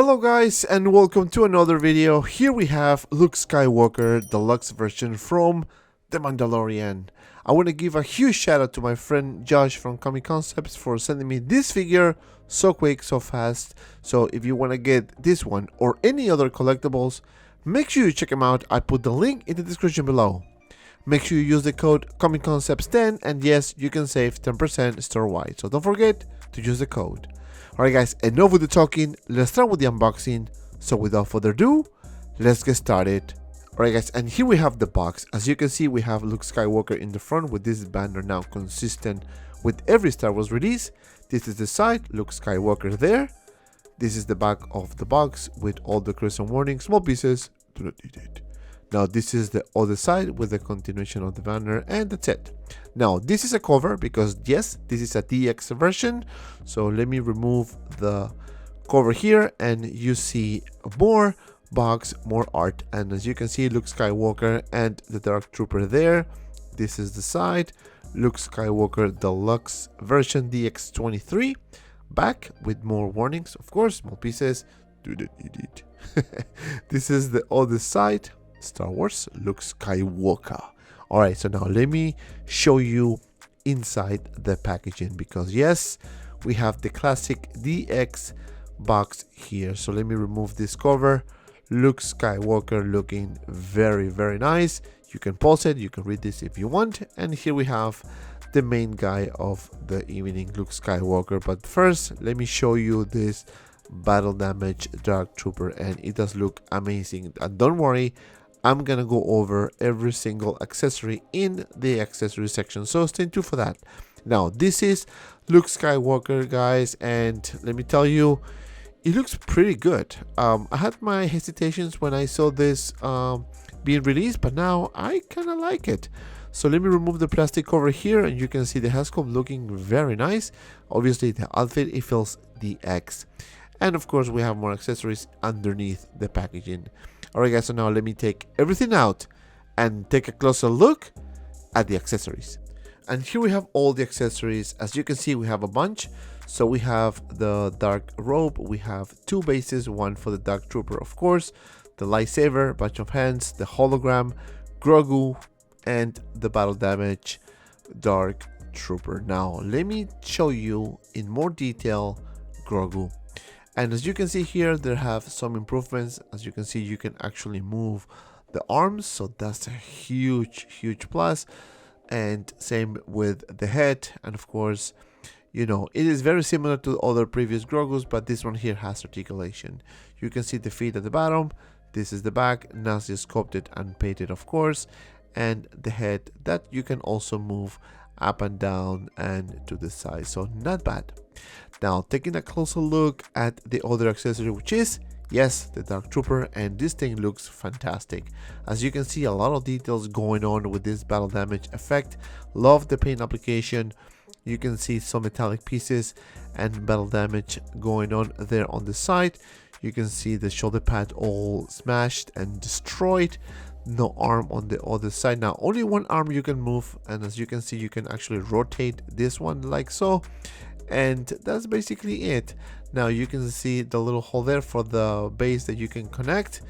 Hello guys and welcome to another video. Here we have Luke Skywalker Deluxe version from The Mandalorian. I want to give a huge shout out to my friend Josh from Comic Concepts for sending me this figure so quick, so fast. So if you want to get this one or any other collectibles, make sure you check them out. I put the link in the description below. Make sure you use the code ComicConcepts10 and yes, you can save 10% store-wide. So don't forget to use the code. Alright guys, enough with the talking, let's start with the unboxing. So without further ado, let's get started. Alright guys, and here we have the box. As you can see, we have Luke Skywalker in the front with this banner now consistent with every Star Wars release. This is the side, Luke Skywalker there. This is the back of the box with all the crimson warning, small pieces, do not eat it. Now this is the other side with the continuation of the banner, and that's it. Now this is a cover because yes, this is a DX version. So let me remove the cover here and you see more box, more art. And as you can see, Luke Skywalker and the Dark Trooper there. This is the side, Luke Skywalker Deluxe version DX23. Back with more warnings, of course, small pieces, do not eat it. This is the other side. Star Wars Luke Skywalker. Alright, so now let me show you inside the packaging because yes, we have the classic DX box here. So let me remove this cover. Luke Skywalker looking very nice. You can pause it, you can read this if you want. And here we have the main guy of the evening, Luke Skywalker. But first, let me show you this battle damage Dark Trooper, and it does look amazing. And don't worry, I'm gonna go over every single accessory in the accessory section, so stay tuned for that. Now this is Luke Skywalker guys, and let me tell you, it looks pretty good. I had my hesitations when I saw this being released, but now I kind of like it. So let me remove the plastic cover here, and you can see the head sculpt looking very nice. Obviously the outfit, it feels DX, and of course we have more accessories underneath the packaging. Alright guys, so now let me take everything out and take a closer look at the accessories. And here we have all the accessories. As you can see, we have a bunch. So we have the dark robe, we have two bases, one for the Dark Trooper of course, the lightsaber, bunch of hands, the hologram, Grogu, and the battle damage Dark Trooper. Now let me show you in more detail Grogu. And as you can see here, there have some improvements. As you can see, you can actually move the arms, so that's a huge plus. And same with the head, and of course, you know, it is very similar to other previous Grogus, but this one here has articulation. You can see the feet at the bottom. This is the back, nicely sculpted and painted of course, and the head that you can also move up and down and to the side, so not bad. Now taking a closer look at the other accessory, which is yes, the Dark Trooper, and this thing looks fantastic. As you can see, a lot of details going on with this battle damage effect. Love the paint application. You can see some metallic pieces and battle damage going on there on the side. You can see the shoulder pad all smashed and destroyed. No arm on the other side. Now only one arm you can move, and as you can see, you can actually rotate this one like so, and that's basically it. Now you can see the little hole there for the base that you can connect,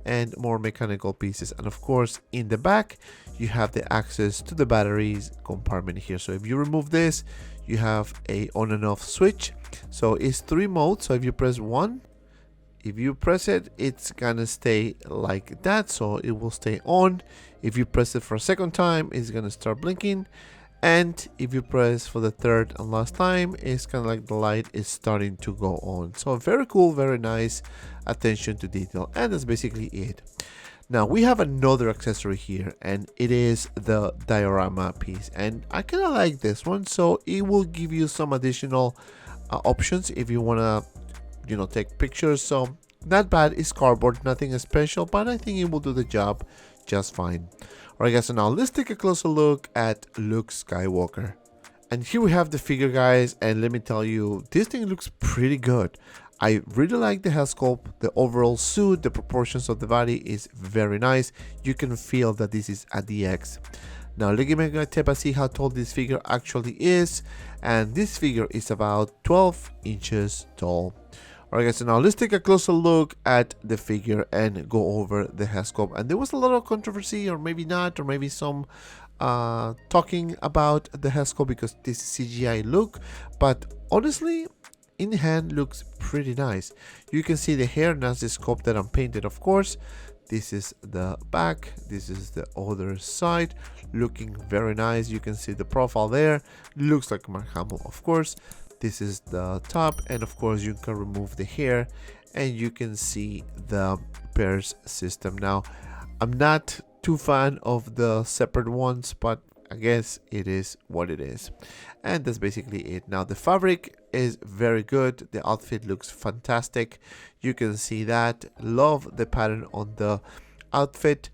and more mechanical pieces. And of course in the back you have the access to the batteries compartment here. So if you remove this, you have a on and off switch. So it's 3 modes. So if you press 1, if you press it, it's gonna stay like that, so it will stay on. If you press it for a second time, it's gonna start blinking, and if you press for the third and last time, it's kind of like the light is starting to go on. So very cool, very nice attention to detail, and that's basically it. Now we have another accessory here, and it is the diorama piece, and I kind of like this one. So it will give you some additional options if you want to, you know, take pictures. So not bad. It's cardboard, nothing special, but I think it will do the job just fine. Alright guys, so now let's take a closer look at Luke Skywalker. And here we have the figure guys, and let me tell you, this thing looks pretty good. I really like the head sculpt, the overall suit, the proportions of the body is very nice. You can feel that this is a DX. Now let me take a see how tall this figure actually is, and this figure is about 12 inches tall. Alright guys, so now let's take a closer look at the figure and go over the head sculpt. And there was a lot of controversy, or maybe not, or maybe some talking about the head sculpt because this is CGI look, but honestly, in hand looks pretty nice. You can see the hair, and that's the sculpt that I'm painted, of course. This is the back, this is the other side, looking very nice. You can see the profile there, looks like Mark Hamill, of course. This is the top, and of course you can remove the hair and you can see the pairs system. Now, I'm not too fan of the separate ones, but I guess it is what it is. And that's basically it. Now the fabric is very good. The outfit looks fantastic. You can see that. Love the pattern on the outfit.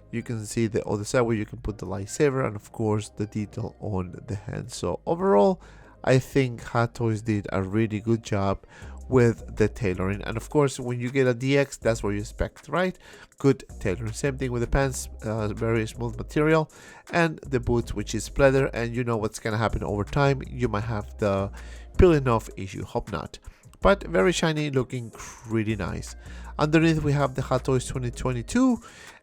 You can see the other side where you can put the lightsaber, and of course the detail on the hand. So overall, I think Hot Toys did a really good job with the tailoring. And of course, when you get a DX, that's what you expect, right? Good tailoring. Same thing with the pants, very smooth material, and the boots, which is leather. And you know what's gonna happen over time. You might have the peeling off issue. Hope not. But very shiny, looking really nice. Underneath we have the Hot Toys 2022,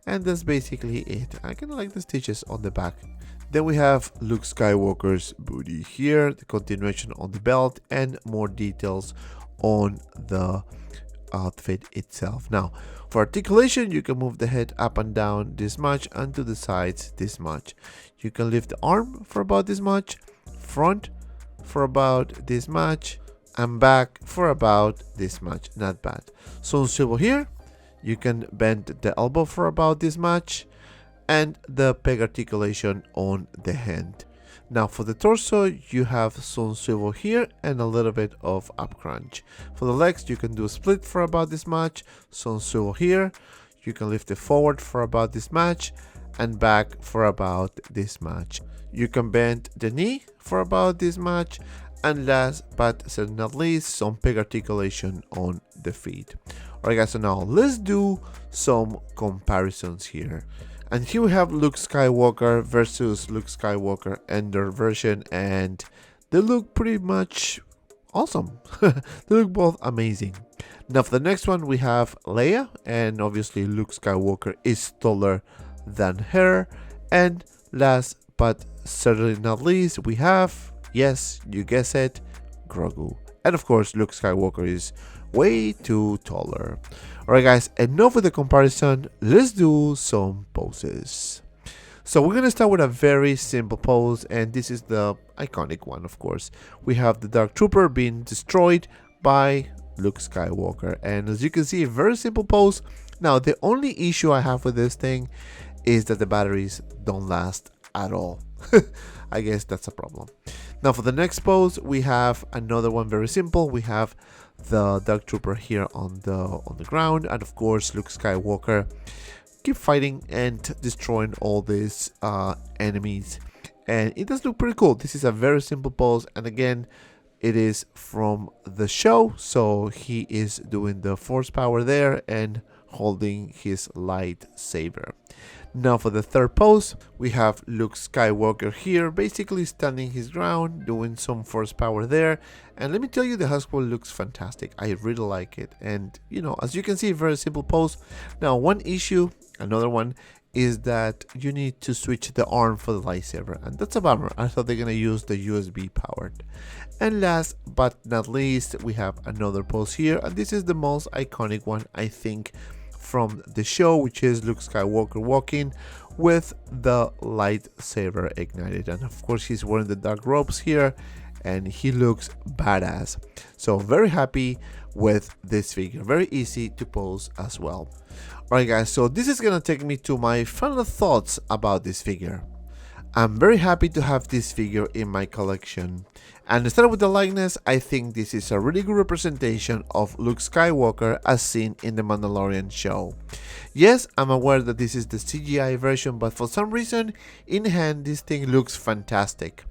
and that's basically it. I kind of like the stitches on the back. Then we have Luke Skywalker's booty here, the continuation on the belt, and more details on the outfit itself. Now, for articulation, you can move the head up and down this much, and to the sides this much. You can lift the arm for about this much, front for about this much, and back for about this much. Not bad. So swivel here, you can bend the elbow for about this much, and the peg articulation on the hand. Now for the torso, you have some swivel here and a little bit of up crunch. For the legs, you can do a split for about this much, some swivel here. You can lift it forward for about this much and back for about this much. You can bend the knee for about this much, and last but certainly not least, some peg articulation on the feet. Alright guys, so now let's do some comparisons here. And here we have Luke Skywalker versus Luke Skywalker Ender version, and they look pretty much awesome. They look both amazing. Now for the next one we have Leia, and obviously Luke Skywalker is taller than her. And last but certainly not least, we have, yes, you guess it, Grogu. And of course Luke Skywalker is way too taller. Alright guys, enough with the comparison, let's do some poses. So we're gonna start with a very simple pose, and this is the iconic one, of course. We have the Dark Trooper being destroyed by Luke Skywalker, and as you can see, a very simple pose. Now the only issue I have with this thing is that the batteries don't last at all. I guess that's a problem. Now for the next pose, we have another one very simple. We have the Dark Trooper here on the ground, and of course Luke Skywalker keep fighting and destroying all these enemies, and it does look pretty cool. This is a very simple pose, and again, it is from the show, so he is doing the force power there and holding his lightsaber. Now for the third pose, we have Luke Skywalker here, basically standing his ground, doing some force power there. And let me tell you, the Hasbro looks fantastic. I really like it. And you know, as you can see, very simple pose. Now one issue, another one, is that you need to switch the arm for the lightsaber, and that's a bummer. I thought they're gonna use the USB powered. And last but not least, we have another pose here, and this is the most iconic one, I think, from the show, which is Luke Skywalker walking with the lightsaber ignited, and of course he's wearing the dark robes here, and he looks badass. So very happy with this figure, very easy to pose as well. Alright guys, so this is gonna take me to my final thoughts about this figure. I'm very happy to have this figure in my collection. And to start with the likeness, I think this is a really good representation of Luke Skywalker as seen in the Mandalorian show. Yes, I'm aware that this is the CGI version, but for some reason, in hand, this thing looks fantastic.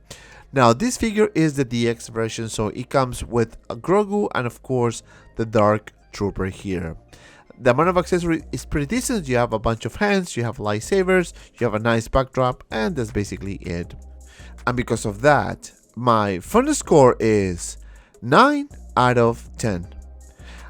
Now, this figure is the DX version, so it comes with a Grogu and of course the Dark Trooper here. The amount of accessory is pretty decent. You have a bunch of hands, you have lightsabers, you have a nice backdrop, and that's basically it. And because of that, my final score is 9 out of 10.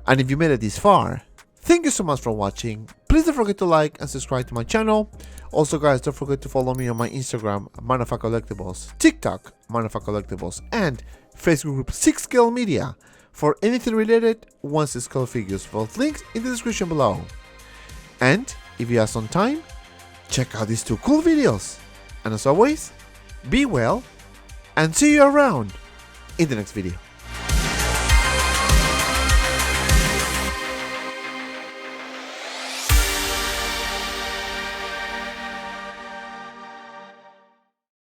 And if you made it this far, thank you so much for watching. Please don't forget to like and subscribe to my channel. Also guys, don't forget to follow me on my Instagram, Collectibles, TikTok, Collectibles, and Facebook group 6 Scale Media for anything related 1/6 scale figures. Both links in the description below. And if you have some time, check out these 2 cool videos. And as always, be well and see you around in the next video.